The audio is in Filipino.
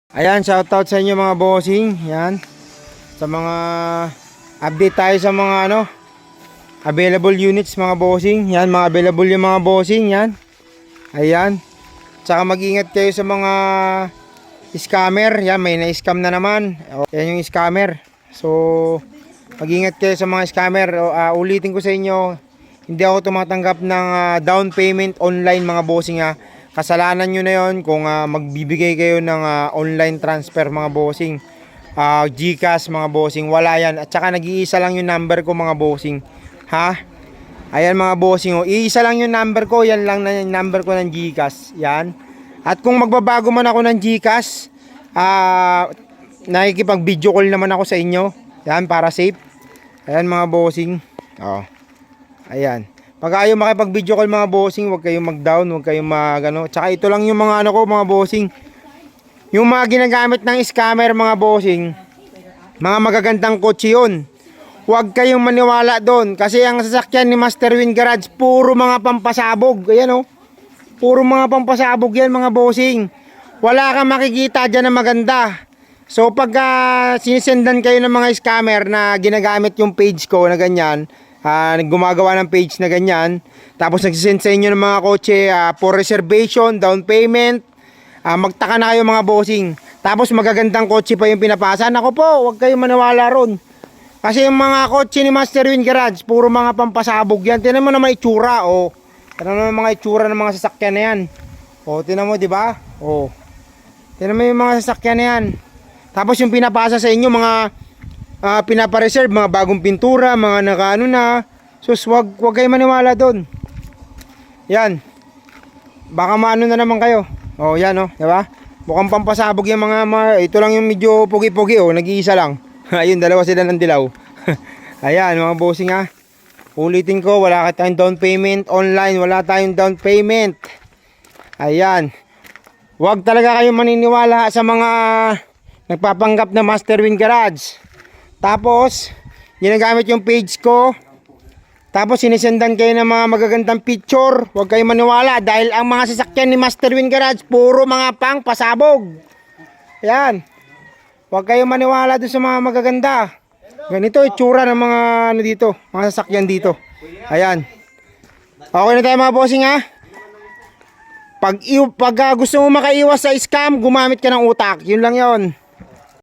Ayan, shoutout sa inyo mga bossing. Yan. Sa mga update tayo sa mga available units mga bossing. Yan, mga available yung mga bossing. Yan. Ayan. Tsaka mag-ingat kayo sa mga scammer. Yan, may na-scam na naman. Yan yung scammer. So, mag-ingat kayo sa mga scammer. Ulitin ko sa inyo, hindi ako tumatanggap ng down payment online mga bossing ha. Kasalanan nyo na yon kung magbibigay kayo ng online transfer mga bossing. GCash mga bossing, wala yan. At saka nag-iisa lang yung number ko mga bossing. Ha? Ayan mga bossing, iisa lang yung number ko, yan lang na yung number ko ng GCash. Yan. At kung magbabago man ako ng GCash, nakikipag video call naman ako sa inyo. Yan, para safe. Ayan mga bossing. Ayan. Pag ayaw makipag video call mga bossing, huwag kayong mag-down, huwag kayong Tsaka ito lang yung mga ko mga bossing. Yung mga ginagamit ng scammer mga bossing, mga magagandang kotse yun. Huwag kayong maniwala doon. Kasi ang sasakyan ni Master Win Garage, puro mga pampasabog. Ayan puro mga pampasabog yan mga bossing. Wala kang makikita dyan na maganda. So pag sinisendan kayo ng mga scammer na ginagamit yung page ko na ganyan, gumagawa ng page na ganyan, tapos nagsisend sa inyo ng mga kotse for reservation, down payment, magtaka na kayo mga bossing. Tapos magagandang kotse pa yung pinapasa. Nako po, huwag kayong maniwala ron. Kasi yung mga kotse ni Master Win Garage, puro mga pampasabog yan. Tinan mo na may itsura, tinan mo mga itsura ng mga sasakyan na yan. Tinan mo, di ba? Tinan mo yung mga sasakyan na yan. Tapos yung pinapasa sa inyo, mga pinapareserve, mga bagong pintura, mga nakaano na. Sus, wag kayong maniwala doon. Yan. Baka maano na naman kayo. Yan di ba? Mukhang pampasabog yung mga ito lang yung medyo pugi-pugi nag-iisa lang. Ayun, dalawa sila ng dilaw. Ayan, mga bossing Ulitin ko, wala tayong down payment online, wala tayong down payment. Ayan. Wag talaga kayong maniniwala sa mga nagpapanggap na Master Win Garage. Tapos, ginagamit yung page ko. Tapos, sinisendan kayo ng mga magagandang picture. Huwag kayong maniwala dahil ang mga sasakyan ni Master Win Garage, puro mga pang pasabog. Yan. Huwag kayong maniwala doon sa mga magaganda. Ganito itsura ng mga dito, mga sasakyan dito. Ayan. Okay na tayo mga bossing Pag gusto mo makaiwas sa scam, gumamit ka ng utak. Yun lang yon.